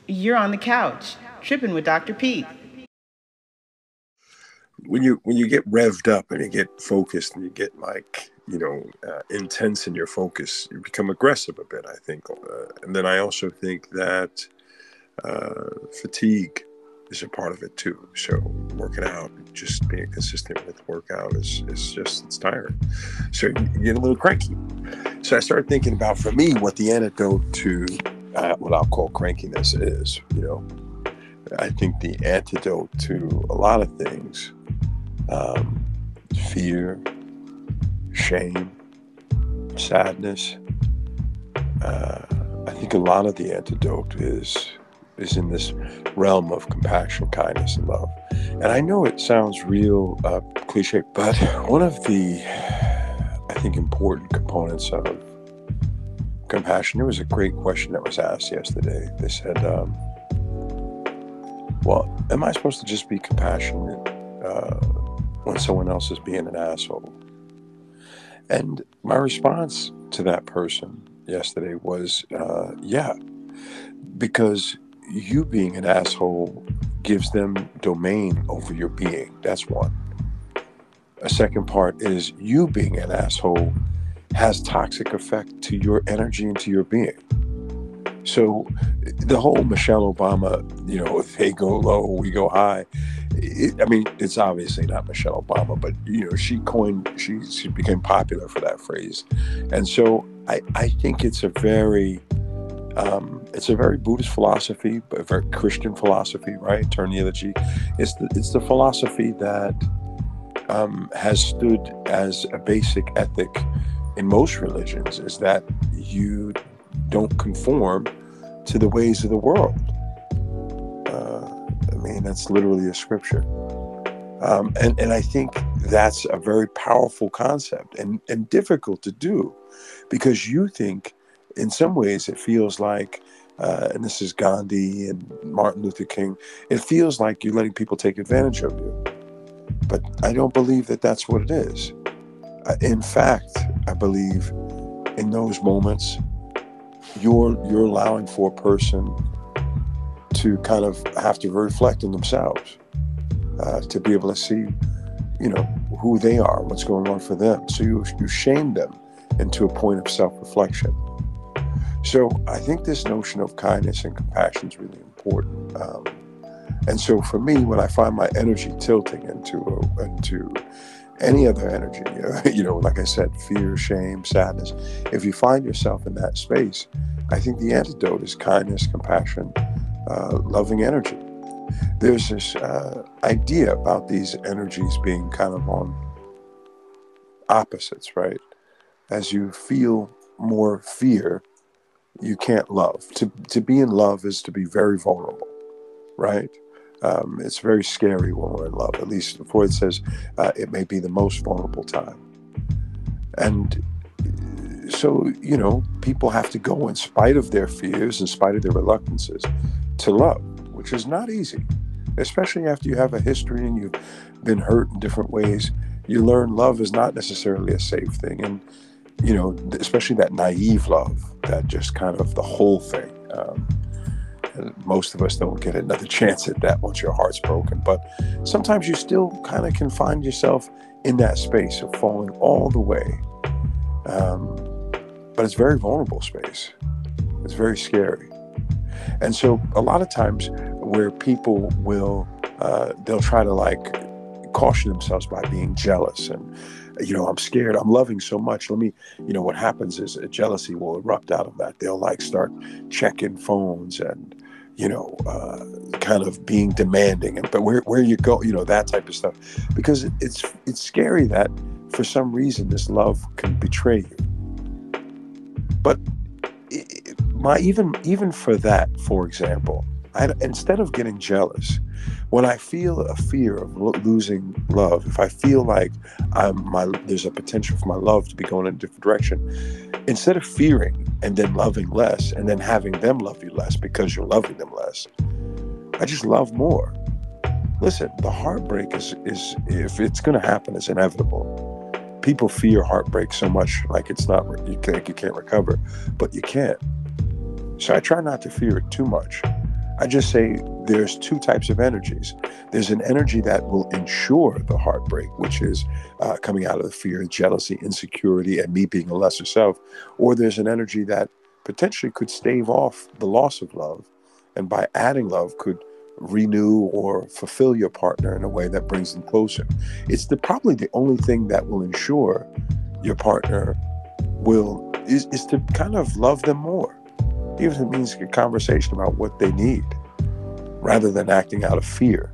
You're on the couch, tripping with Dr. Pete. When you get revved up and you get focused and you get intense in your focus, you become aggressive a bit, I think. And then I also think that fatigue is a part of it too. So working out, just being consistent with workout it's tiring. So you get a little cranky. So I started thinking about, for me, what the antidote to what I'll call crankiness is. I think the antidote to a lot of things, fear, shame, sadness. I think a lot of the antidote is in this realm of compassion, kindness, and love. And I know it sounds real cliche, but one of the, I think, important components of compassion, there was a great question that was asked yesterday. They said, well, am I supposed to just be compassionate when someone else is being an asshole? And my response to that person yesterday was, yeah, because you being an asshole gives them domain over your being. That's one. A second part is, you being an asshole has toxic effect to your energy and to your being. So the whole Michelle Obama, if they go low, we go high. It's obviously not Michelle Obama, but she became popular for that phrase. And so I think it's a very Buddhist philosophy, but a very Christian philosophy, right? Turn the other cheek. It's the philosophy that has stood as a basic ethic in most religions, is that you don't conform to the ways of the world. That's literally a scripture. And I think that's a very powerful concept and difficult to do, because you think, in some ways, it feels like, and this is Gandhi and Martin Luther King, it feels like you're letting people take advantage of you. But I don't believe that that's what it is. In fact, I believe in those moments, you're allowing for a person to kind of have to reflect on themselves, to be able to see, who they are, what's going on for them. So you shame them into a point of self-reflection. So I think this notion of kindness and compassion is really important. And so for me, when I find my energy tilting into any other energy, like I said, fear, shame, sadness, if you find yourself in that space, I think the antidote is kindness, compassion, loving energy. There's this idea about these energies being kind of on opposites, right? As you feel more fear, you can't love. To be in love is to be very vulnerable, right? It's very scary when we're in love. At least Freud says it may be the most vulnerable time. And so, people have to go, in spite of their fears, in spite of their reluctances, to love, which is not easy, especially after you have a history and you've been hurt in different ways. You learn love is not necessarily a safe thing. And, especially that naive love, that just kind of the whole thing. Most of us don't get another chance at that once your heart's broken. But sometimes you still kind of can find yourself in that space of falling all the way. But it's a very vulnerable space. It's very scary. And so a lot of times where people will, they'll try to caution themselves by being jealous and, I'm scared, I'm loving so much. What happens is a jealousy will erupt out of that. They'll start checking phones and, kind of being demanding, but where you go, that type of stuff, because it's scary that for some reason this love can betray you. But even for that, for example, instead of getting jealous, when I feel a fear of losing love, if I feel like there's a potential for my love to be going in a different direction, instead of fearing and then loving less and then having them love you less because you're loving them less, I just love more. Listen, the heartbreak is if it's going to happen, it's inevitable. People fear heartbreak so much, like it's not, you can't recover, but you can. So I try not to fear it too much. I just say there's two types of energies. There's an energy that will ensure the heartbreak, which is coming out of the fear, jealousy, insecurity, and me being a lesser self. Or there's an energy that potentially could stave off the loss of love, and by adding love could renew or fulfill your partner in a way that brings them closer. It's probably the only thing that will ensure your partner is to kind of love them more, even if it means a conversation about what they need, rather than acting out of fear.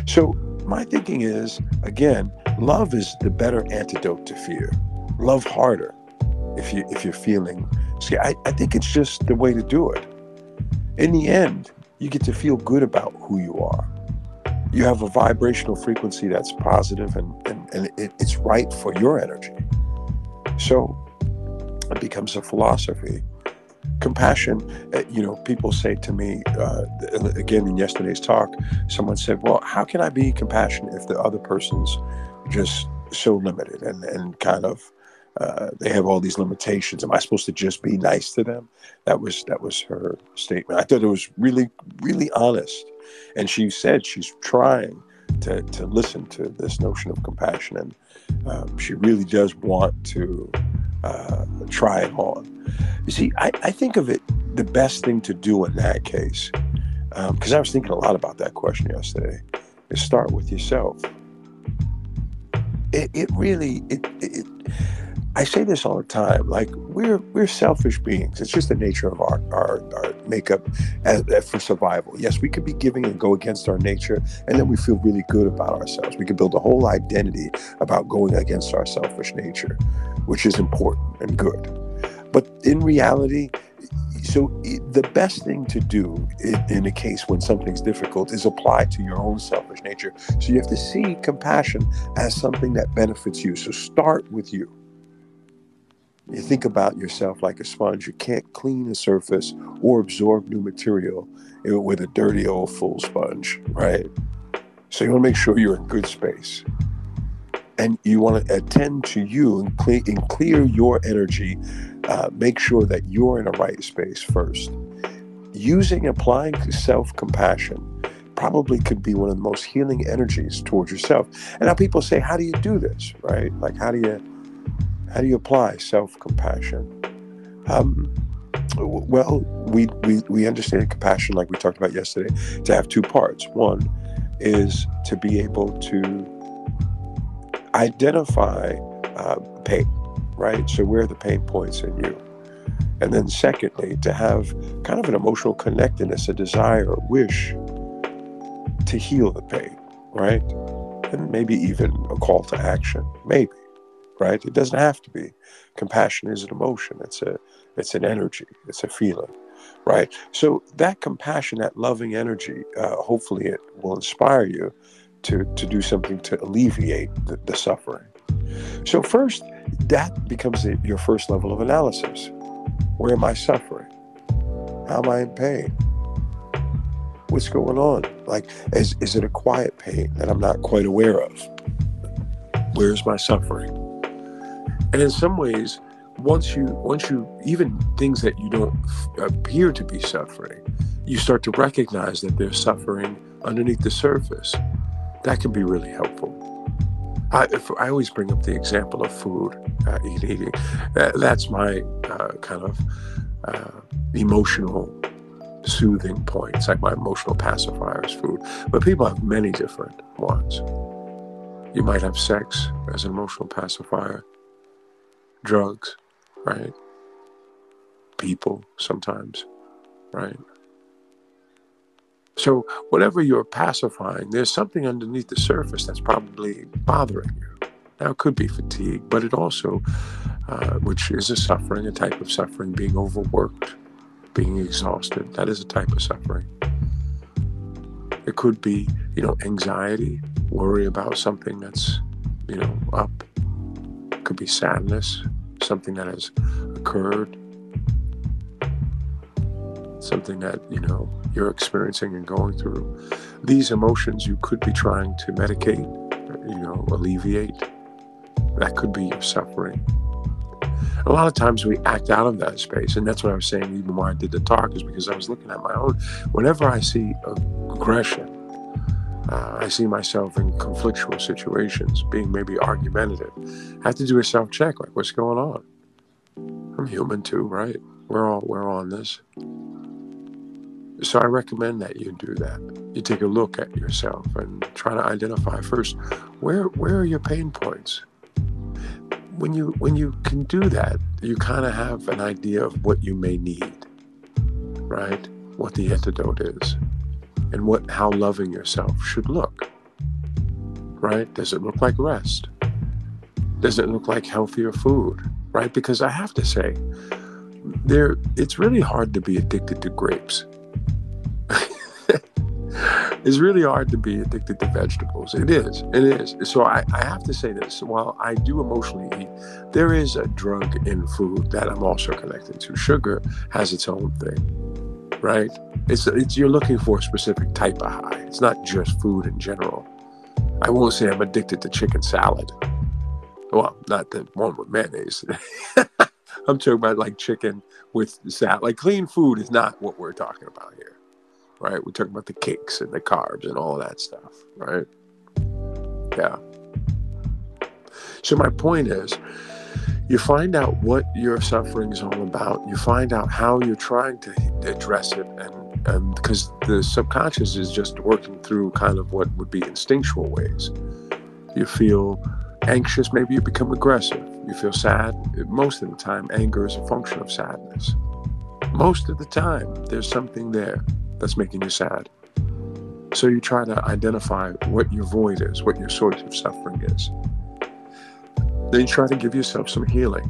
So my thinking is, again, love is the better antidote to fear. Love harder if you're feeling. See, I think it's just the way to do it. In the end, you get to feel good about who you are. You have a vibrational frequency that's positive, and it's right for your energy. So it becomes a philosophy. Compassion, people say to me, again, in yesterday's talk, someone said, well, how can I be compassionate if the other person's just so limited and kind of, they have all these limitations? Am I supposed to just be nice to them? That was her statement. I thought it was really, really honest. And she said she's trying to listen to this notion of compassion. And she really does want to try it on. You see, I think of it, the best thing to do in that case, because I was thinking a lot about that question yesterday, is start with yourself. I say this all the time, like we're selfish beings. It's just the nature of our makeup for survival. Yes, we could be giving and go against our nature, and then we feel really good about ourselves. We could build a whole identity about going against our selfish nature, which is important and good. But in reality, so the best thing to do in a case when something's difficult is apply to your own selfish nature. So you have to see compassion as something that benefits you. So start with you. You think about yourself like a sponge. You can't clean a surface or absorb new material with a dirty old full sponge, right? So you want to make sure you're in good space. And you want to attend to you and clear your energy. Make sure that you're in a right space first. Applying self-compassion probably could be one of the most healing energies towards yourself. And now people say, how do you do this, right? Like, how do you apply self-compassion? Well, we understand compassion, like we talked about yesterday, to have two parts. One is to be able to identify pain, right? So where are the pain points in you? And then secondly, to have kind of an emotional connectedness, a desire, a wish to heal the pain, right? And maybe even a call to action, maybe. Right? It doesn't have to be. Compassion is an emotion. It's an energy. It's a feeling, right? So that compassion, that loving energy, hopefully it will inspire you to do something to alleviate the suffering. So first, that becomes your first level of analysis. Where am I suffering? How am I in pain? What's going on? Like, is it a quiet pain that I'm not quite aware of? Where's my suffering? And in some ways, once you even things that you don't appear to be suffering, you start to recognize that there's suffering underneath the surface. That can be really helpful. I always bring up the example of food, eating. That's my kind of emotional soothing point. It's like my emotional pacifier is food. But people have many different ones. You might have sex as an emotional pacifier. Drugs, right? People sometimes, right? So whatever you're pacifying, there's something underneath the surface that's probably bothering you. Now, it could be fatigue, but it also, which is a suffering, a type of suffering, being overworked, being exhausted. That is a type of suffering. It could be, anxiety, worry about something that's, up. It could be sadness, something that has occurred, something that, you're experiencing and going through. These emotions you could be trying to medicate, alleviate. That could be your suffering. A lot of times we act out of that space. And that's what I was saying even when I did the talk, is because I was looking at my own. Whenever I see aggression, I see myself in conflictual situations, being maybe argumentative. I have to do a self-check, like, what's going on? I'm human too, right? We're all on this. So I recommend that you do that. You take a look at yourself and try to identify first, where are your pain points? When you can do that, you kind of have an idea of what you may need, right? What the antidote is, and how loving yourself should look, right? Does it look like rest? Does it look like healthier food, right? Because I have to say, it's really hard to be addicted to grapes. It's really hard to be addicted to vegetables. It is. So I have to say this. While I do emotionally eat, there is a drug in food that I'm also connected to. Sugar has its own thing, right? It's you're looking for a specific type of high. It's not just food in general. I won't say I'm addicted to chicken salad. Well, not the one with mayonnaise. I'm talking about like chicken with salad. Like clean food is not what we're talking about here. Right? We're talking about the cakes and the carbs and all that stuff, right? Yeah. So my point is, you find out what your suffering is all about. You find out how you're trying to address it, and because the subconscious is just working through kind of what would be instinctual ways. You feel anxious, maybe you become aggressive. You feel sad. Most of the time, anger is a function of sadness. Most of the time, there's something there that's making you sad. So you try to identify what your void is, what your source of suffering is. Then you try to give yourself some healing.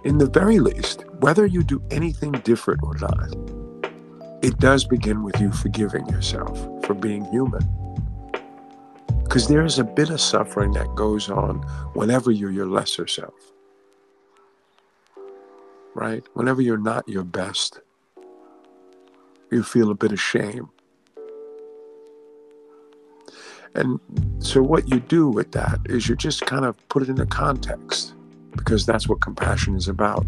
In the very least, whether you do anything different or not, it does begin with you forgiving yourself for being human. Because there is a bit of suffering that goes on whenever you're your lesser self. Right? Whenever you're not your best, you feel a bit of shame. And so what you do with that is you just kind of put it in a context, because that's what compassion is about.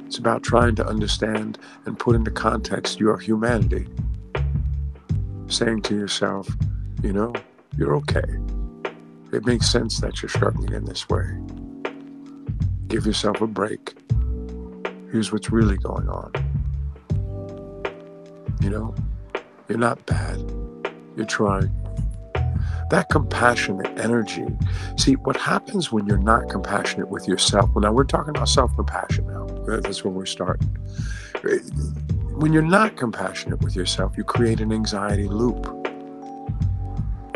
It's about trying to understand and put into context your humanity. Saying to yourself, you're okay. It makes sense that you're struggling in this way. Give yourself a break. Here's what's really going on. You're not bad. You're trying. That compassionate energy. See, what happens when you're not compassionate with yourself? Well, now we're talking about self-compassion now. That's where we're starting. When you're not compassionate with yourself, you create an anxiety loop.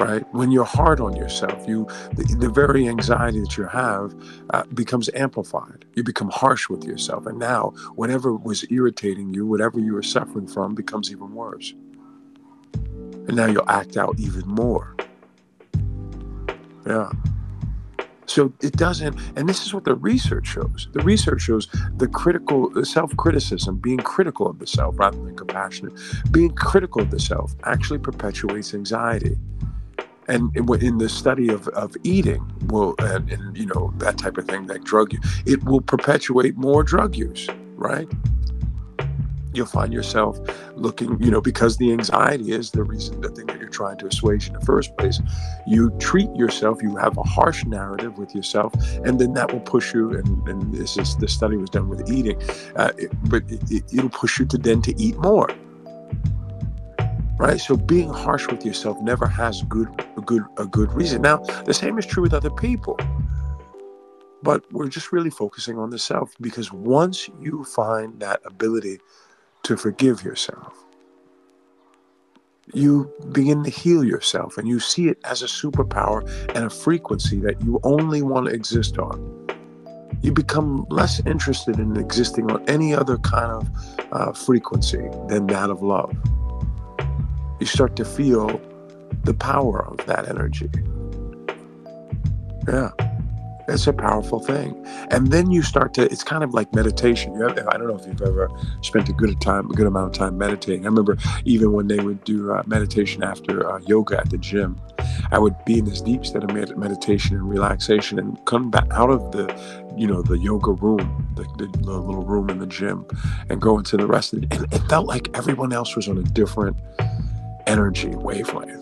Right? When you're hard on yourself, the very anxiety that you have becomes amplified. You become harsh with yourself. And now, whatever was irritating you, whatever you were suffering from, becomes even worse. And now you'll act out even more. Yeah. So it doesn't, and this is what the research shows. The research shows the self-criticism, being critical of the self rather than compassionate, being critical of the self actually perpetuates anxiety. And in the study of eating, and that type of thing, like drug use, it will perpetuate more drug use, right? You'll find yourself looking, because the anxiety is the thing that you're trying to assuage in the first place. You treat yourself, you have a harsh narrative with yourself, and then that will push you, and the study was done with eating, but it'll push you to eat more. Right? So being harsh with yourself never has a good reason. Now, the same is true with other people. But we're just really focusing on the self, because once you find that ability to forgive yourself, you begin to heal yourself, and you see it as a superpower and a frequency that you only want to exist on. You become less interested in existing on any other kind of frequency than that of love. You start to feel the power of that energy. Yeah, it's a powerful thing. And then you start to, it's kind of like meditation. I don't know if you've ever spent a good amount of time meditating. I remember even when they would do meditation after yoga at the gym, I would be in this deep state of meditation and relaxation, and come back out of the yoga room, the little room in the gym, and go into the rest of it. And it felt like everyone else was on a different energy wavelength.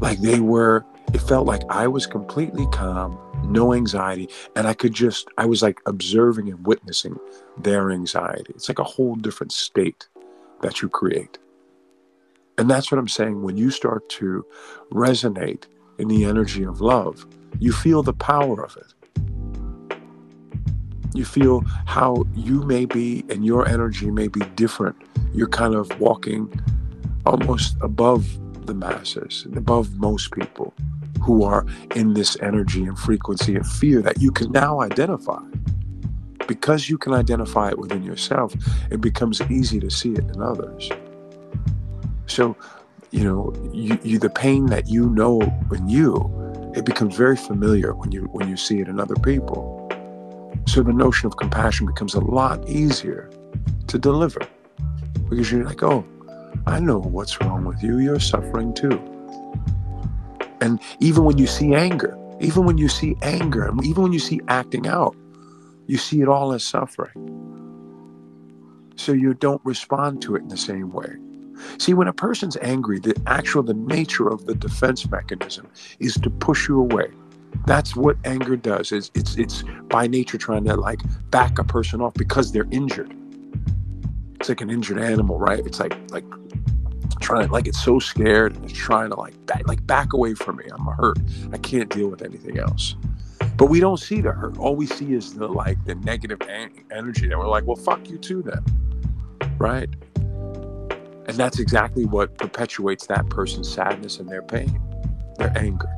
Like it felt like I was completely calm, no anxiety, and I was like observing and witnessing their anxiety. It's like a whole different state that you create. And that's what I'm saying. When you start to resonate in the energy of love, you feel the power of it. You feel how you may be, and your energy may be different. You're kind of walking almost above the masses, above most people who are in this energy and frequency of fear that you can now identify. Because you can identify it within yourself, it becomes easy to see it in others. So, the pain that you know in you, it becomes very familiar when you see it in other people. So the notion of compassion becomes a lot easier to deliver, because you're like, oh, I know what's wrong with you. You're suffering too. And even when you see anger, and even when you see acting out, you see it all as suffering. So you don't respond to it in the same way. See, when a person's angry, the nature of the defense mechanism is to push you away. That's what anger does. It's by nature trying to like back a person off because they're injured. It's like an injured animal, right? It's like trying, like it's so scared and it's trying to back away from me. I'm hurt. I can't deal with anything else. But we don't see the hurt. All we see is the negative energy. And we're like, well, fuck you too then, right? And that's exactly what perpetuates that person's sadness and their pain, their anger.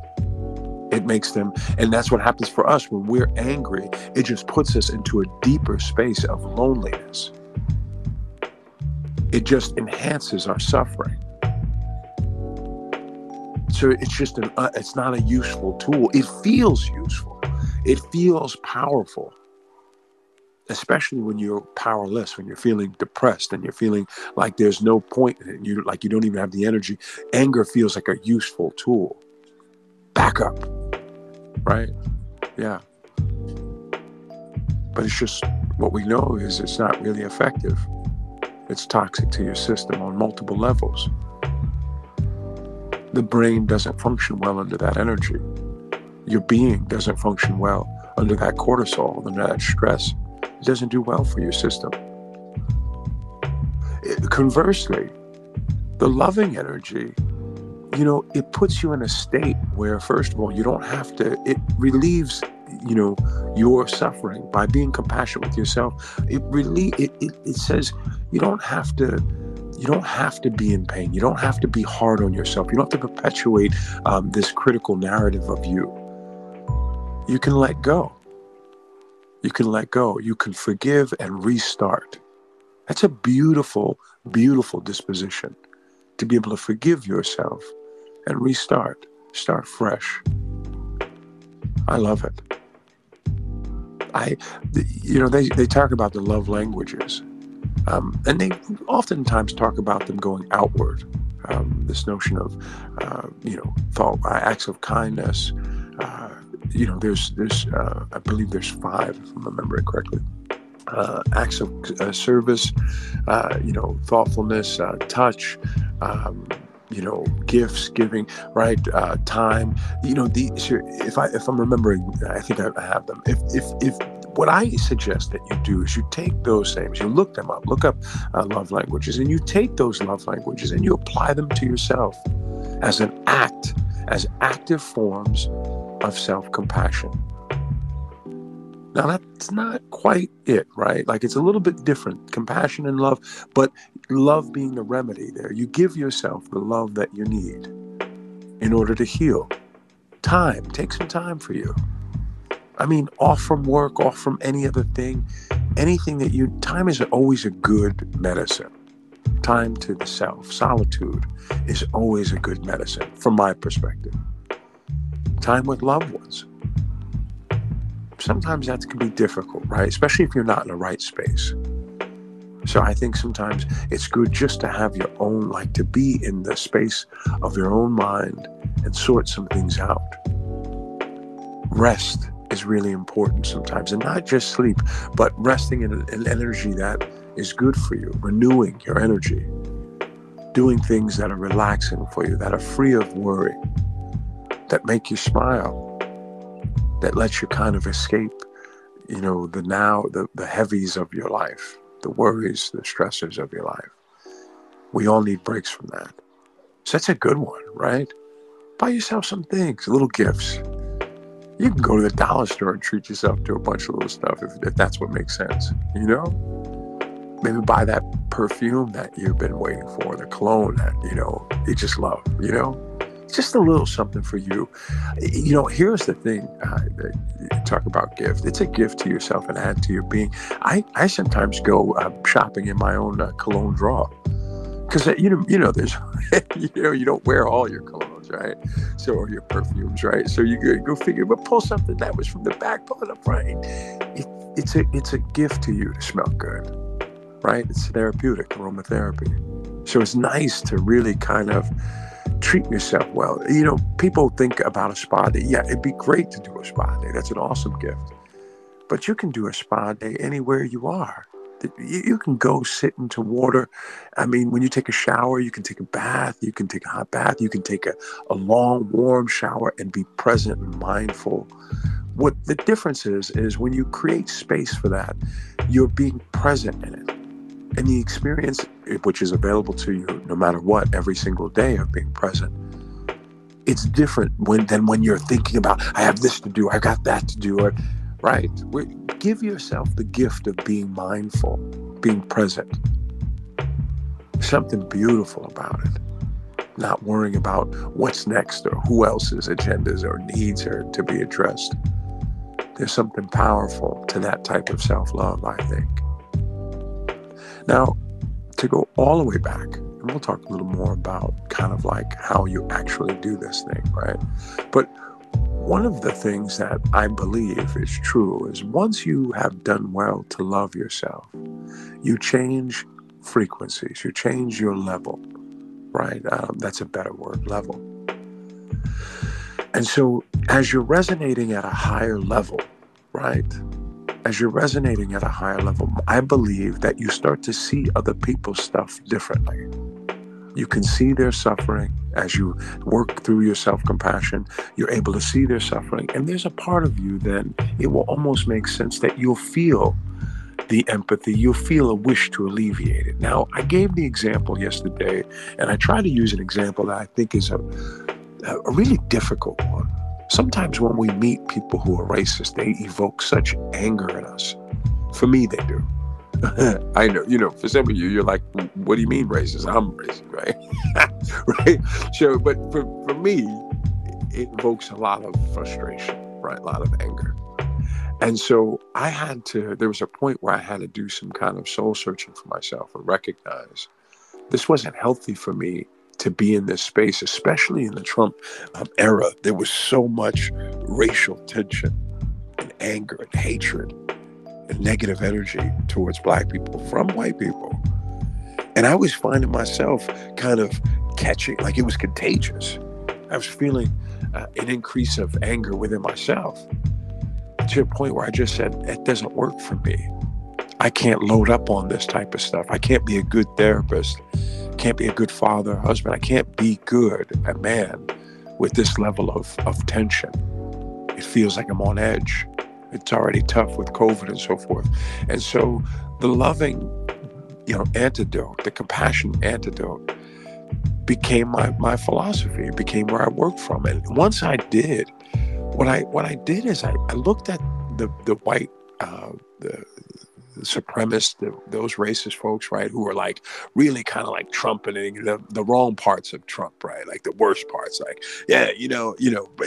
It makes them, and that's what happens for us when we're angry. It just puts us into a deeper space of loneliness. It just enhances our suffering. So it's just it's not a useful tool. It feels useful. It feels powerful. Especially when you're powerless, when you're feeling depressed and you're feeling like there's no point in it, you don't even have the energy. Anger feels like a useful tool. Back up, right? Yeah. But it's just, what we know is it's not really effective. It's toxic to your system on multiple levels. The brain doesn't function well under that energy. Your being doesn't function well under that cortisol, under that stress. It doesn't do well for your system. Conversely, the loving energy, it puts you in a state where, first of all, you don't have to, it relieves, your suffering by being compassionate with yourself. It says you don't have to be in pain. You don't have to be hard on yourself. You don't have to perpetuate this critical narrative of you. You can let go. You can let go. You can forgive and restart. That's a beautiful, beautiful disposition, to be able to forgive yourself and restart. Start fresh. I love it. They talk about the love languages, and they oftentimes talk about them going outward. This notion of, thought, acts of kindness. There's I believe there's 5, if I'm remembering correctly. Acts of service, thoughtfulness, touch, gifts, giving, right? Time. If I'm remembering, I think I have them. If what I suggest that you do is you take those things, you look them up, look up love languages, and you take those love languages and you apply them to yourself as active forms of self-compassion. Now, that's not quite it, right? Like, it's a little bit different, compassion and love, but love being the remedy there. You give yourself the love that you need in order to heal. Time. Take some time for you. I mean, off from work, off from any other thing, time is always a good medicine. Time to the self. Solitude is always a good medicine, from my perspective. Time with loved ones. Sometimes that can be difficult, right? Especially if you're not in the right space. So I think sometimes it's good just to have your own, like to be in the space of your own mind and sort some things out. Rest is really important sometimes, and not just sleep, but resting in an energy that is good for you, renewing your energy, doing things that are relaxing for you, that are free of worry, that make you smile, that let you kind of escape, the heavies of your life, the worries, the stressors of your life. We all need breaks from that. So that's a good one, right? Buy yourself some things, little gifts. You can go to the dollar store and treat yourself to a bunch of little stuff if that's what makes sense, Maybe buy that perfume that you've been waiting for, the cologne that, you just love, Just a little something for you. Here's the thing, that you talk about gift. It's a gift to yourself and add to your being. I sometimes go shopping in my own cologne drawer. Because, there's, you don't wear all your colognes, right? So, or your perfumes, right? So you go figure, but pull something that was from the back, pull it up front. It's a gift to you to smell good, right? It's therapeutic, aromatherapy. So it's nice to really kind of treat yourself well. People think about a spa day. Yeah, it'd be great to do a spa day. That's an awesome gift. But you can do a spa day anywhere you are. You can go sit into water. I mean, when you take a shower, you can take a bath, you can take a hot bath, you can take a long, warm shower and be present and mindful. What the difference is when you create space for that, you're being present in it. And the experience, which is available to you no matter what, every single day of being present, it's different than when you're thinking about, I have this to do, I got that to do, right? Give yourself the gift of being mindful, being present. Something beautiful about it. Not worrying about what's next or who else's agendas or needs are to be addressed. There's something powerful to that type of self-love, I think. Now, to go all the way back, and we'll talk a little more about kind of like how you actually do this thing, right? But one of the things that I believe is true is once you have done well to love yourself, you change frequencies, you change your level, right? That's a better word, level. And so as you're resonating at a higher level, right? As you're resonating at a higher level, I believe that you start to see other people's stuff differently. You can see their suffering as you work through your self-compassion. You're able to see their suffering. And there's a part of you then, it will almost make sense that you'll feel the empathy. You'll feel a wish to alleviate it. Now, I gave the example yesterday, and I try to use an example that I think is a really difficult one. Sometimes when we meet people who are racist, they evoke such anger in us. For me, they do. I know, for some of you, you're like, what do you mean racist? I'm racist, right? Right? So, but for me, it evokes a lot of frustration, right? A lot of anger. And so there was a point where I had to do some kind of soul searching for myself and recognize this wasn't healthy for me to be in this space, especially in the Trump era. There was so much racial tension and anger and hatred and negative energy towards Black people from white people. And I was finding myself kind of catching, like it was contagious. I was feeling an increase of anger within myself to a point where I just said, it doesn't work for me. I can't load up on this type of stuff. I can't be a good therapist. Can't be a good father, husband. I can't be good, a man, with this level of tension. It feels like I'm on edge. It's already tough with COVID and so forth. And so the loving, antidote, the compassion antidote became my philosophy. It became where I worked from. And once I did, what I did is I looked at the white, the supremacists, those racist folks, right, who were like really kind of like trumpeting the wrong parts of Trump, right, like the worst parts, like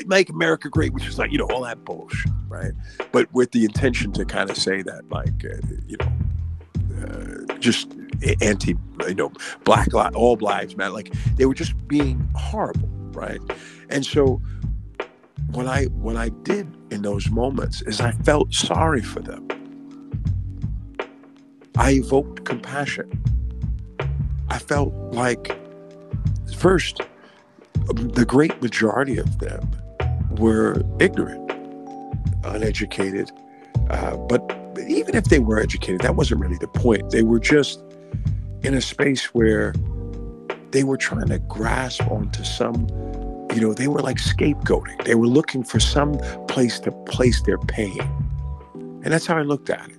make America great, which is like all that bullshit, right, but with the intention to kind of say that like just anti black all lives matter, like they were just being horrible, right. And so what I did in those moments is I felt sorry for them. I evoked compassion. I felt like, first, the great majority of them were ignorant, uneducated. But even if they were educated, that wasn't really the point. They were just in a space where they were trying to grasp onto some, they were like scapegoating. They were looking for some place to place their pain. And that's how I looked at it.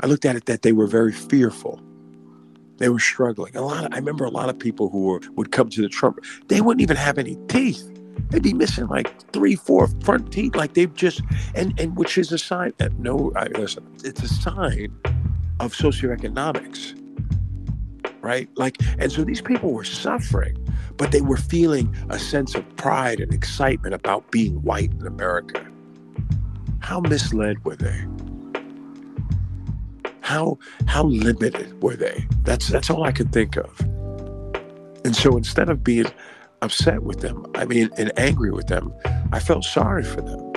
I looked at it that they were very fearful. They were struggling. I remember a lot of people who would come to the trumpet. They wouldn't even have any teeth. They'd be missing like 3, 4 front teeth. Like they've just, and which is a sign that listen, it's a sign of socioeconomics, right? And so these people were suffering, but they were feeling a sense of pride and excitement about being white in America. How misled were they? How limited were they? That's all I could think of. And so instead of being upset with them, and angry with them, I felt sorry for them.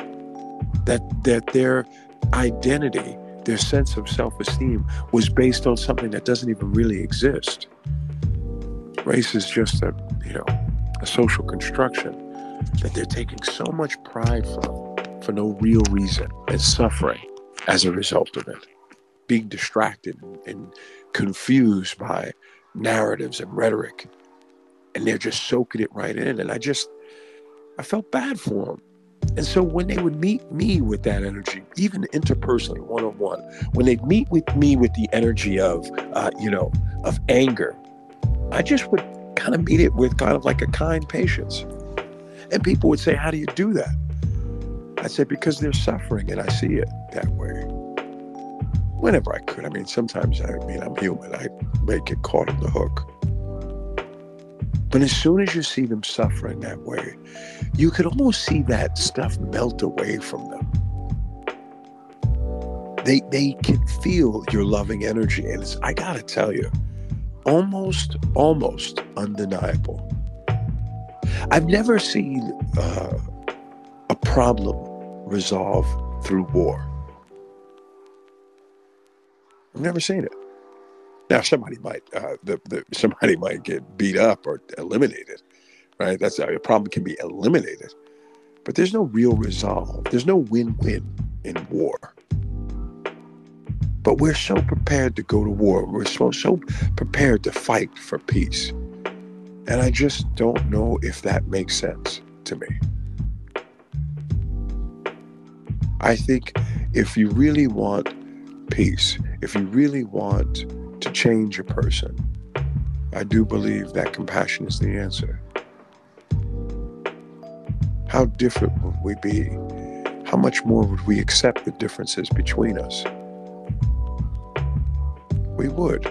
That their identity, their sense of self-esteem was based on something that doesn't even really exist. Race is just a social construction that they're taking so much pride from for no real reason and suffering as a result of it. Being distracted and confused by narratives and rhetoric. And they're just soaking it right in. And I felt bad for them. And so when they would meet me with that energy, even interpersonally, one-on-one, when they'd meet with me with the energy of anger, I just would kind of meet it with kind of like a kind patience. And people would say, how do you do that? I said, because they're suffering and I see it that way. Whenever I could. Sometimes, I'm human. I may get caught on the hook. But as soon as you see them suffering that way, you could almost see that stuff melt away from them. They can feel your loving energy. And it's, I gotta tell you, almost undeniable. I've never seen a problem resolve through war. I've never seen it. Now, somebody might get beat up or eliminated, right? That's how a problem can be eliminated. But there's no real resolve. There's no win-win in war. But we're so prepared to go to war. We're so prepared to fight for peace. And I just don't know if that makes sense to me. I think if you really want peace, if you really want to change a person, I do believe that compassion is the answer. How different would we be? How much more would we accept the differences between us? We would.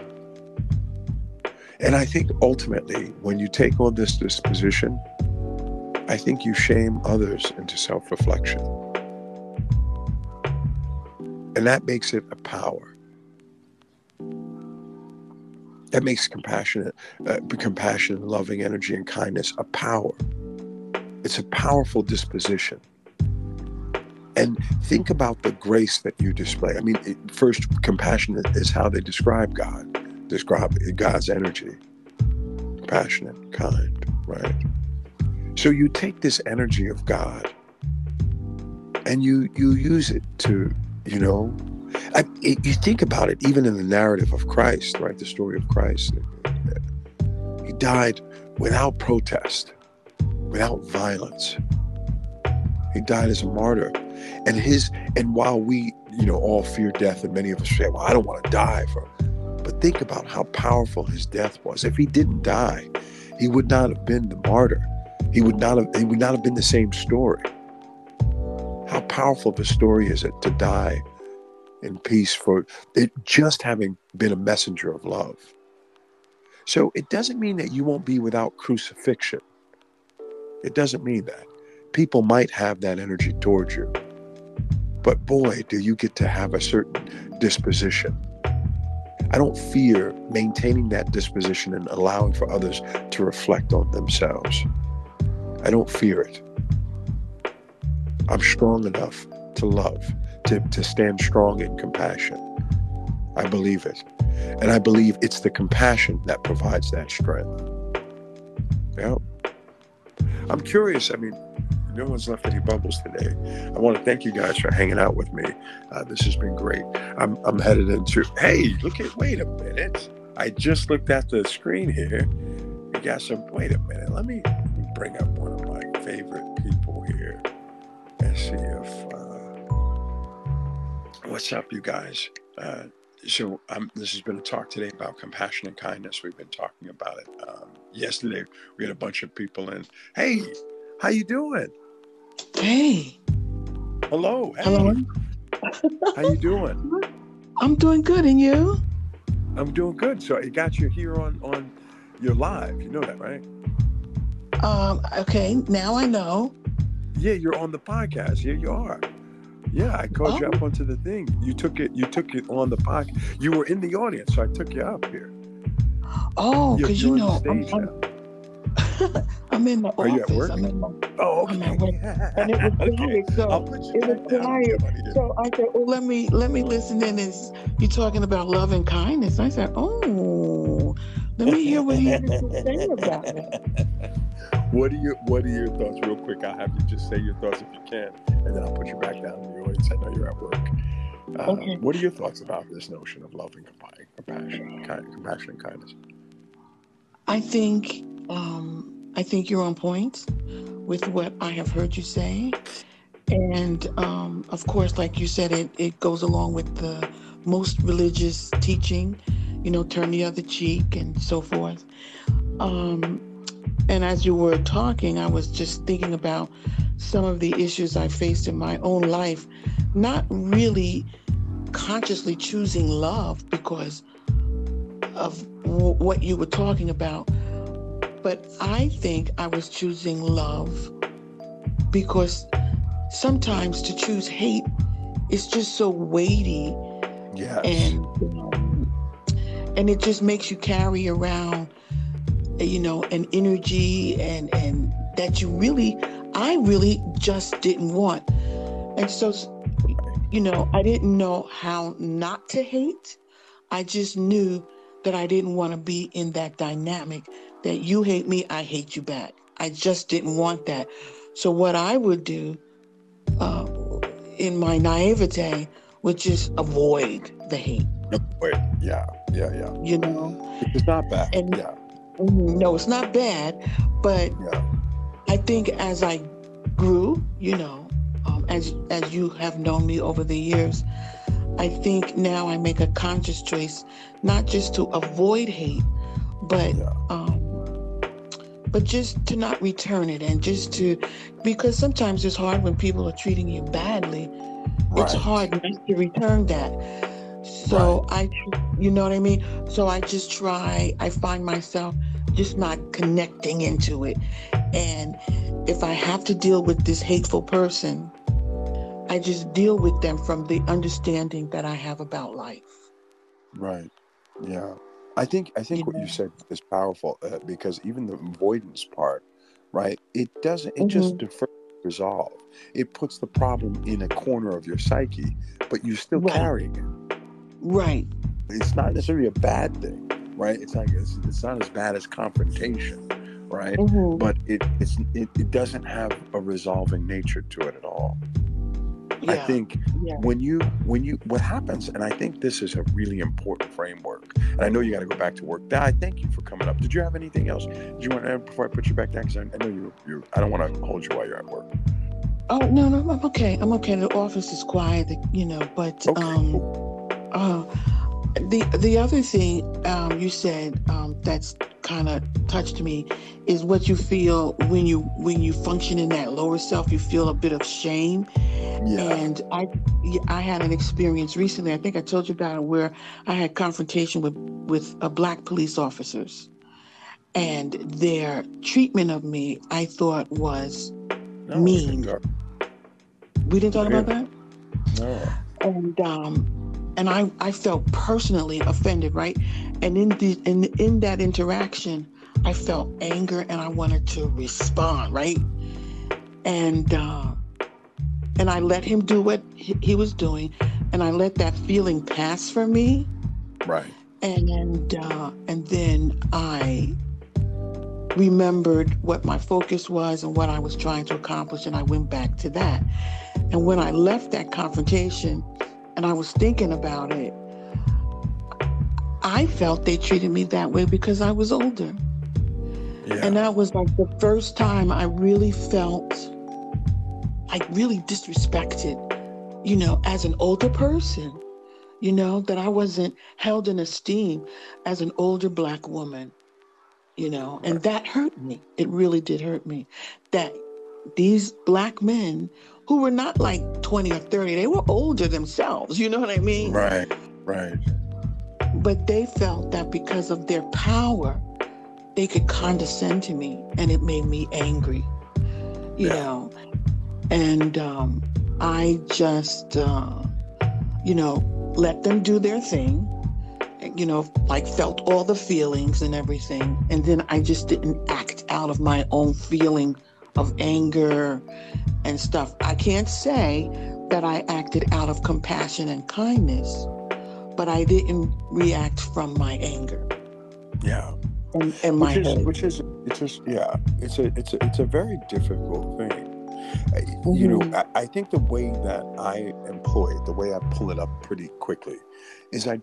And I think ultimately, when you take on this disposition, I think you shame others into self-reflection. And that makes it a power. That makes compassion, loving energy, and kindness a power. It's a powerful disposition. And think about the grace that you display. First, compassion is how they describe God, describe God's energy. Compassionate, kind, right? So you take this energy of God and you use it to, you think about it, even in the narrative of Christ, right? The story of Christ. He died without protest, without violence. He died as a martyr. And while we, all fear death, and many of us say, well, I don't want to die but think about how powerful his death was. If he didn't die, he would not have been the martyr. He would not have been the same story. How powerful of a story is it to die in peace for it just having been a messenger of love? So it doesn't mean that you won't be without crucifixion. It doesn't mean that. People might have that energy towards you. But boy, do you get to have a certain disposition. I don't fear maintaining that disposition and allowing for others to reflect on themselves. I don't fear it. I'm strong enough to love, to stand strong in compassion. I believe it. And I believe it's the compassion that provides that strength. Yeah. I'm curious. I mean, no one's left any bubbles today. I want to thank you guys for hanging out with me. This has been great. I'm headed into, hey, wait a minute. I just looked at the screen here. You got some, wait a minute. Let me bring up one of my favorite people here and see if, what's up, you guys? So this has been a talk today about compassion and kindness. We've been talking about it. Yesterday, we had a bunch of people in. Hey, how you doing? Hey. Hello. Hey. Hello. How you doing? I'm doing good, and you? I'm doing good. So I got you here on your live. You know that, right? Okay, now I know. Yeah, you're on the podcast. Here you are. Yeah, I called you up onto the thing. You took it on the podcast. You were in the audience, so I took you up here. Oh, because you're on the stage now. I'm in the office. Are you at work? I'm okay. at work. And it was quiet, so I'll put you it was back down, quiet. buddy. So I said, "Oh, let me listen in." Is you talking about love and kindness? I said, "Oh, let me hear what he has to say about it." What are your thoughts, real quick? I'll have you just say your thoughts if you can, and then I'll put you back down in the audience. I know you're at work. Okay. What are your thoughts about this notion of love and compassion and kindness? I think you're on point with what I have heard you say. And of course, like you said, it goes along with the most religious teaching, turn the other cheek and so forth. And as you were talking, I was just thinking about some of the issues I faced in my own life, not really consciously choosing love because of what you were talking about. But I think I was choosing love because sometimes to choose hate is just so weighty. Yes. And it just makes you carry around, an energy and that I really just didn't want. And so, I didn't know how not to hate. I just knew that I didn't want to be in that dynamic that you hate me, I hate you back. I just didn't want that. So what I would do in my naivete would just avoid the hate. Yeah. It's not bad. No, it's not bad, but I think as I grew, as you have known me over the years, I think now I make a conscious choice, not just to avoid hate, but just to not return it, and because sometimes it's hard when people are treating you badly. Right. It's hard not to return that. So you know what I mean? So I just I find myself just not connecting into it. And if I have to deal with this hateful person, I just deal with them from the understanding that I have about life. Right. Yeah. I think what you said is powerful because even the avoidance part, right? It just defers resolve. It puts the problem in a corner of your psyche, but you're still carrying it. Right. It's not necessarily a bad thing, right? It's not as bad as confrontation, right? But it doesn't have a resolving nature to it at all. Yeah. I think when you what happens, and I think this is a really important framework, and I know you got to go back to work. I thank you for coming up. Did you have anything else? Did you want to add before I put you back down? Because I know you. I don't want to hold you while you're at work. Oh no, I'm okay. I'm okay. The office is quiet, but the other thing you said that's kind of touched me is what you feel when you function in that lower self. You feel a bit of shame. Yeah. And I had an experience recently. I think I told you about it, where I had confrontation with black police officers, and their treatment of me I thought was mean. We didn't talk about that? No. And I felt personally offended, right? And in that interaction, I felt anger and I wanted to respond, right? And I let him do what he was doing, and I let that feeling pass for me. Right. And then I remembered what my focus was and what I was trying to accomplish, and I went back to that. And when I left that confrontation and I was thinking about it, I felt they treated me that way because I was older. Yeah. And that was like the first time I really felt like really disrespected, as an older person, that I wasn't held in esteem as an older Black woman, and that hurt me. It really did hurt me that these Black men who were not like 20 or 30, they were older themselves, you know what I mean? Right. Right. But they felt that because of their power, they could condescend to me, and it made me angry, and I just, let them do their thing, like felt all the feelings and everything. And then I just didn't act out of my own feeling of anger and stuff. I can't say that I acted out of compassion and kindness, but I didn't react from my anger. Yeah. And my It's a very difficult thing. I think the way that I employ it, the way I pull it up pretty quickly, is I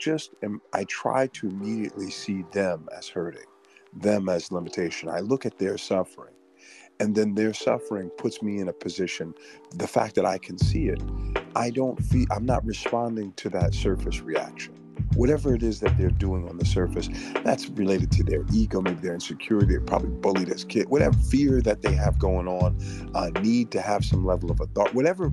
try to immediately see them as hurting, them as limitation. I look at their suffering, and then their suffering puts me in a position. The fact that I can see it, I'm not responding to that surface reaction. Whatever it is that they're doing on the surface, that's related to their ego, maybe their insecurity, they're probably bullied as kids, whatever fear that they have going on, need to have some level of authority, whatever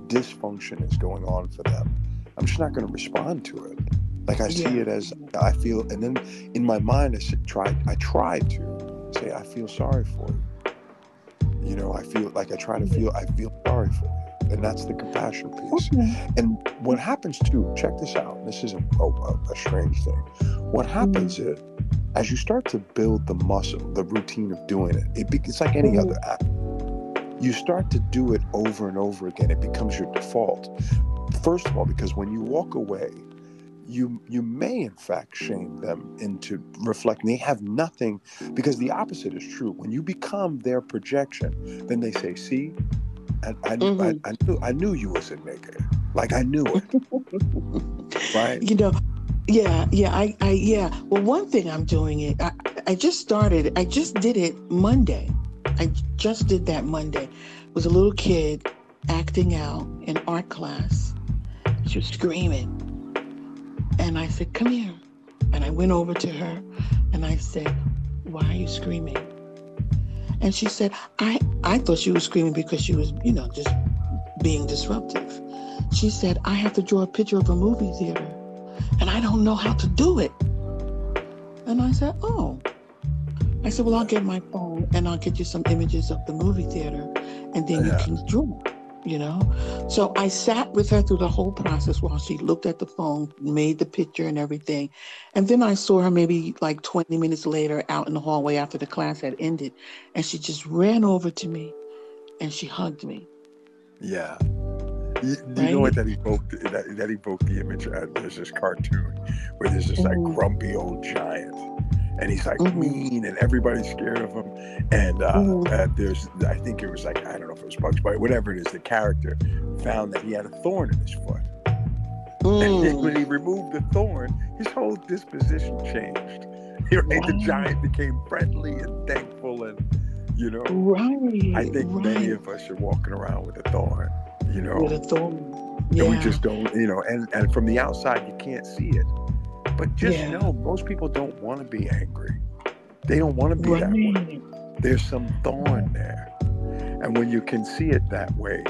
dysfunction is going on for them, I'm just not going to respond to it. Like I see it as I feel, and then in my mind I try to say, I feel sorry for you. I feel like I feel sorry for you. And that's the compassion piece. And what happens too, check this out. This is a strange thing. What happens is, as you start to build the muscle, the routine of doing it, it's like any other act. You start to do it over and over again. It becomes your default. First of all, because when you walk away, you may in fact shame them into reflecting. They have nothing, because the opposite is true. When you become their projection, then they say, see, I knew you was a nigga. Like I knew it. Right? Well, one thing I'm doing I just did it Monday. I just did that Monday. It was a little kid acting out in art class. She was screaming. And I said, come here. And I went over to her and I said, why are you screaming? And she said, I thought she was screaming because she was, just being disruptive. She said, I have to draw a picture of a movie theater and I don't know how to do it. And I said, oh. I said, well, I'll get my phone and I'll get you some images of the movie theater and then you can draw, So I sat with her through the whole process while she looked at the phone, made the picture and everything. And then I saw her maybe like 20 minutes later out in the hallway after the class had ended. And she just ran over to me and she hugged me. Yeah. You know what that evoked the image. There's this cartoon where there's this like grumpy old giant. And he's like mean, and everybody's scared of him. And I think it was like, I don't know if it was Bugs Bunny, whatever it is, the character found that he had a thorn in his foot. And then when he removed the thorn, his whole disposition changed. The giant became friendly and thankful, and I think many of us are walking around with a thorn, With a thorn. Yeah. And we just don't, and from the outside you can't see it. But just know, most people don't want to be angry. They don't want to be that way. There's some thorn there. And when you can see it that way,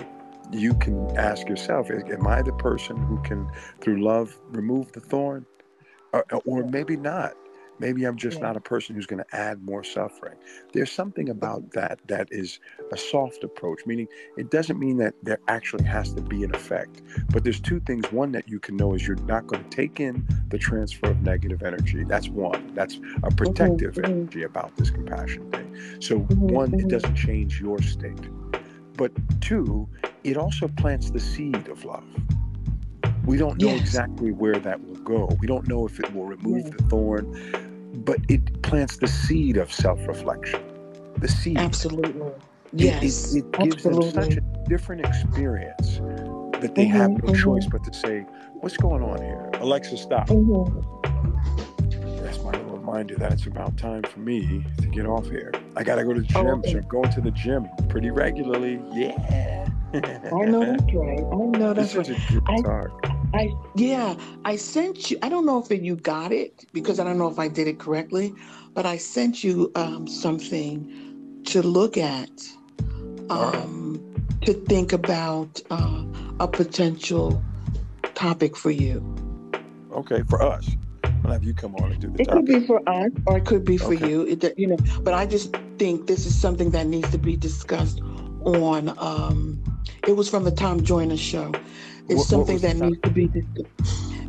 you can ask yourself, am I the person who can, through love, remove the thorn? Or maybe not. Maybe I'm just not a person who's going to add more suffering. There's something about that is a soft approach, meaning it doesn't mean that there actually has to be an effect. But there's two things. One that you can know is you're not going to take in the transfer of negative energy. That's one. That's a protective energy about this compassion thing. So one, it doesn't change your state. But two, it also plants the seed of love. We don't know exactly where that will go. We don't know if it will remove Yeah. the thorn, but it plants the seed of self-reflection. The seed. Absolutely. It Yes. it gives them such Absolutely. a different experience that they have Mm-hmm. no choice Mm-hmm. but to say, "What's going on here? Alexa, stop." Mm-hmm. That's my little reminder that it's about time for me to get off here. I gotta go to the Oh, gym, so okay. I'm going to the gym pretty regularly. Yeah. I know that's right. I know It's that's right. such a good I, talk. yeah, I sent you. I don't know if you got it because I don't know if I did it correctly, but I sent you something to look at, All right. to think about a potential topic for you. Okay, for us. I'll have you come on and do the It could topic. be for us, or it could be for Okay. you. But I just think this is something that needs to be discussed on. It was from the Tom Joyner show. It's What something was the that needs to topic? be.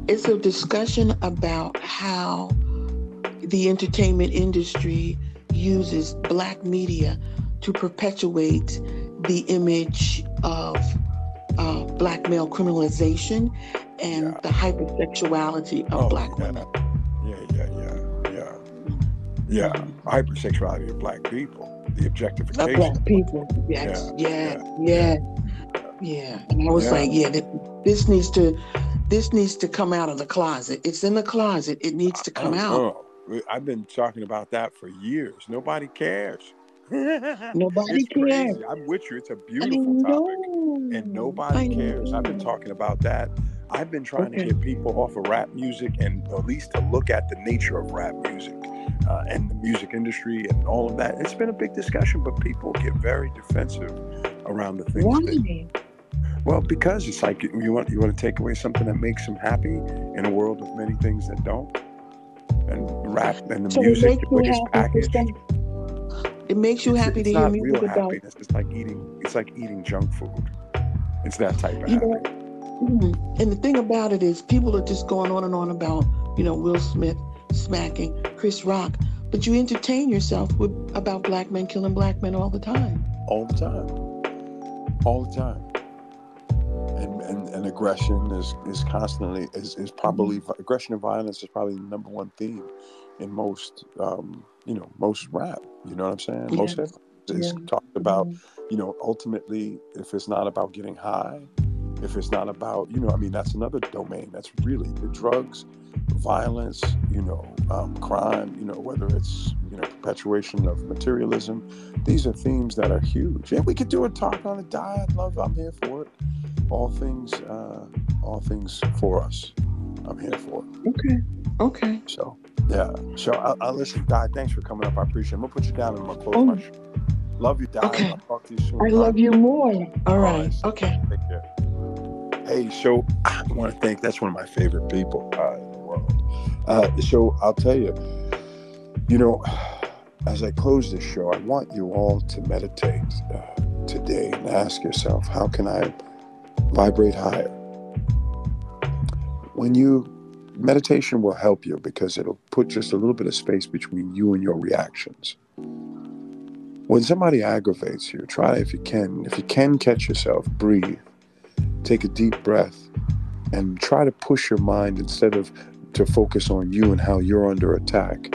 It's a discussion about how the entertainment industry uses Black media to perpetuate the image of Black male criminalization and Yeah. the hypersexuality of Oh Black yeah. women. Yeah. Yeah. Hypersexuality of Black people. The Of Black objectification. people. Yeah. Yes, yeah, Yeah. Yeah. yeah, yeah. And I was Yeah. like, yeah, this needs to come out of the closet. It's in the closet. It needs to I come don't out. know. I've been talking about that for years. Nobody cares. Nobody It's cares. crazy. I'm with you. It's a I beautiful topic. And know. nobody I cares. I've been know. talking about that. I've been trying to Okay. get people off of rap music and at least to look at the nature of rap music and the music industry and all of that. It's been a big discussion, but people get very defensive around the things that, Why? well, because it's like you want to take away something that makes them happy in a world of many things that don't. And rap and the So it music, makes the you way it's happy for packaged, some. It makes you happy to it's hear not music real about, happiness. It's like eating junk food. It's that type of you happy. know. And the thing about it is, people are just going on and on about, Will Smith smacking Chris Rock, but you entertain yourself with about Black men killing Black men all the time. All the time. All the time. And aggression is constantly is probably aggression and violence is probably the number one theme in most most rap. You know what I'm saying? Most Yes. hip hop is Yeah. talked about. Yeah. Ultimately, if it's not about getting high, if it's not about that's another domain. That's really the drugs, violence, crime. Whether it's perpetuation of materialism. These are themes that are huge, and we could do a talk on it. I'm here for it. All things for us. I'm here for it. Okay. Okay. So, yeah. So, I'll listen, Di. Thanks for coming up. I appreciate it. I'm gonna put you down and I'm gonna close my Oh, show. Love you, Di. okay. I'll talk to you I soon. All right. love you more. All All right. right. So, Okay. take care. Hey, so I want to thank. That's one of my favorite people in the world. So I'll tell you. As I close this show, I want you all to meditate today and ask yourself, how can I vibrate higher? Meditation will help you because it'll put just a little bit of space between you and your reactions. When somebody aggravates you, try, if you can catch yourself, breathe, take a deep breath, and try to push your mind instead of to focus on you and how you're under attack,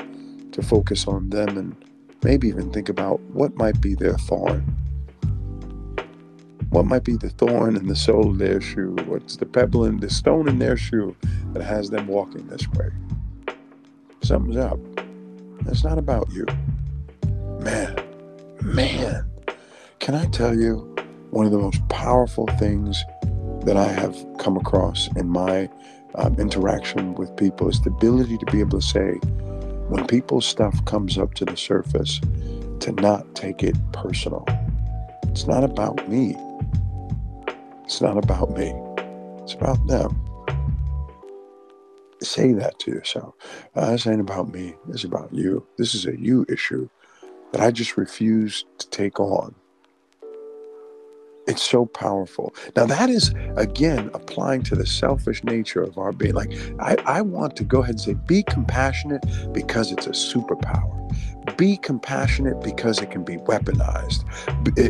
to focus on them and maybe even think about what might be their thorn. What might be the thorn in the sole of their shoe? What's the pebble in the stone in their shoe that has them walking this way? Something's up. It's not about you. Man, can I tell you one of the most powerful things that I have come across in my interaction with people is the ability to be able to say, when people's stuff comes up to the surface, to not take it personal. It's not about me. It's not about me. It's about them. Say that to yourself. This ain't about me. It's about you. This is a you issue that I just refuse to take on. It's so powerful. Now that is, again, applying to the selfish nature of our being. Like, I want to go ahead and say, be compassionate because it's a superpower. Be compassionate because it can be weaponized,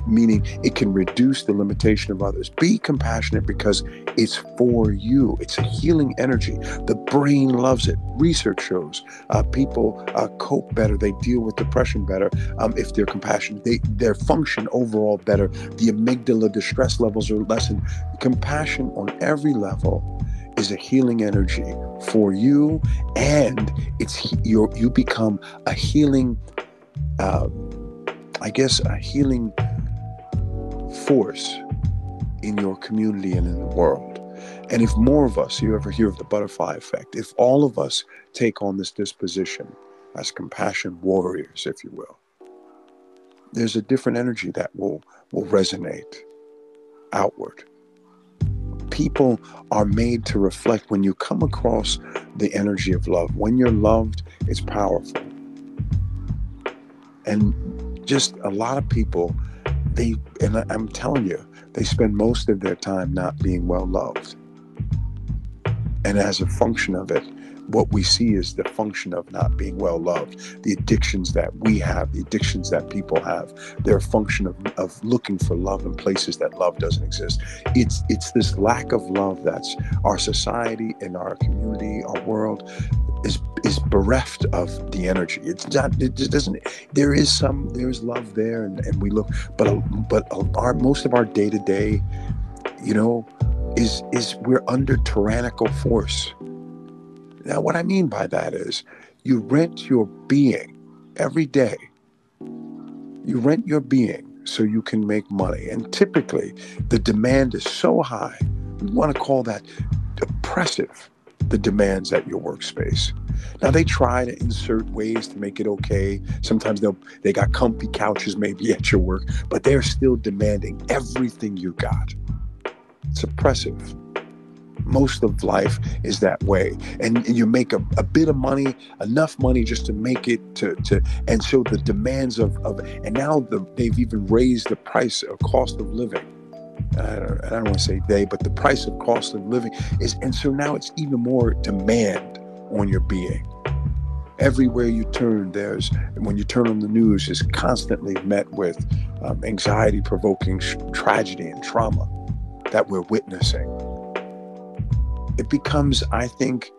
meaning it can reduce the limitation of others. Be compassionate because it's for you. It's a healing energy. The brain loves it. Research shows people cope better. They deal with depression better if they're compassionate. Their function overall better. The amygdala distress levels are lessened. Compassion on every level is a healing energy for you, and you become a healing, a healing force in your community and in the world. And if more of us, you ever hear of the butterfly effect, if all of us take on this disposition as compassion warriors, if you will, there's a different energy that will resonate outward. People are made to reflect when you come across the energy of love. When you're loved, it's powerful. And just a lot of people, I'm telling you, they spend most of their time not being well loved. And as a function of it, what we see is the function of not being well loved. The addictions that we have, the addictions that people have, they're a function of looking for love in places that love doesn't exist. It's this lack of love that's our society and our community, our world is bereft of the energy. It's not, it just doesn't, there's love there, and we look, but most of our day-to-day, is we're under tyrannical force. Now, what I mean by that is you rent your being every day. You rent your being so you can make money. And typically, the demand is so high. We want to call that oppressive, the demands at your workspace. Now, they try to insert ways to make it okay. Sometimes they got comfy couches maybe at your work, but they're still demanding everything you got. It's oppressive. Most of life is that way, and you make a bit of money, enough money just to make it and so the demands of and now they've even raised the price of cost of living. I don't want to say they, but the price of cost of living and so now it's even more demand on your being. Everywhere you turn, when you turn on the news, is constantly met with anxiety-provoking tragedy and trauma that we're witnessing. It becomes, I think,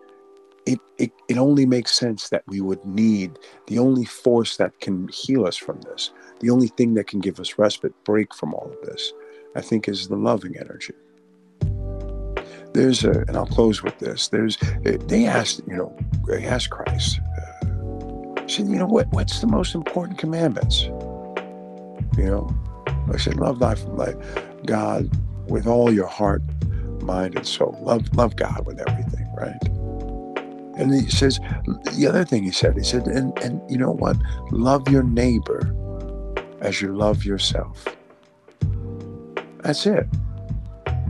it only makes sense that we would need the only force that can heal us from this, the only thing that can give us respite, break from all of this, I think, is the loving energy. And I'll close with this. They asked Christ, said, what's the most important commandments? I said, love thy God with all your heart, mind, and soul. Love God with everything, right? And he says, the other thing he said, and you know what? Love your neighbor as you love yourself. That's it.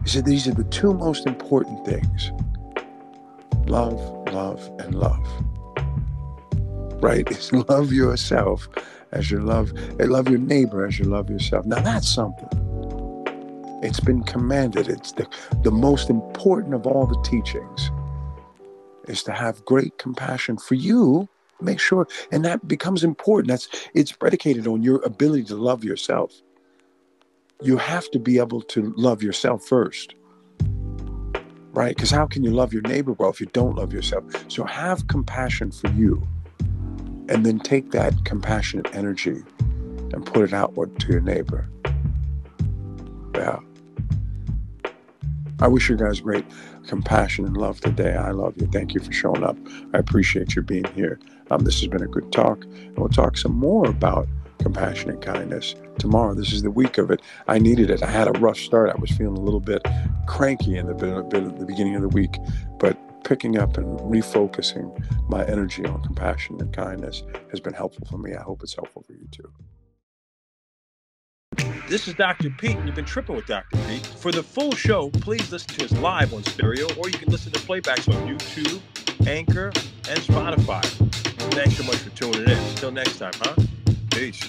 He said, these are the two most important things. Love, and love. Right? It's love yourself as you love your neighbor as you love yourself. Now that's something. It's been commanded. It's the most important of all the teachings is to have great compassion for you. Make sure, and that becomes important. It's predicated on your ability to love yourself. You have to be able to love yourself first, right? Because how can you love your neighbor well if you don't love yourself? So have compassion for you, and then take that compassionate energy and put it outward to your neighbor. Yeah. I wish you guys great compassion and love today. I love you. Thank you for showing up. I appreciate you being here. This has been a good talk. And we'll talk some more about compassion and kindness tomorrow. This is the week of it. I needed it. I had a rough start. I was feeling a little bit cranky in the beginning of the week, but picking up and refocusing my energy on compassion and kindness has been helpful for me. I hope it's helpful for you too. This is Dr. Pete, and you've been tripping with Dr. Pete. For the full show, please listen to us live on stereo, or you can listen to playbacks on YouTube, Anchor, and Spotify. Thanks so much for tuning in. Until next time, Peace.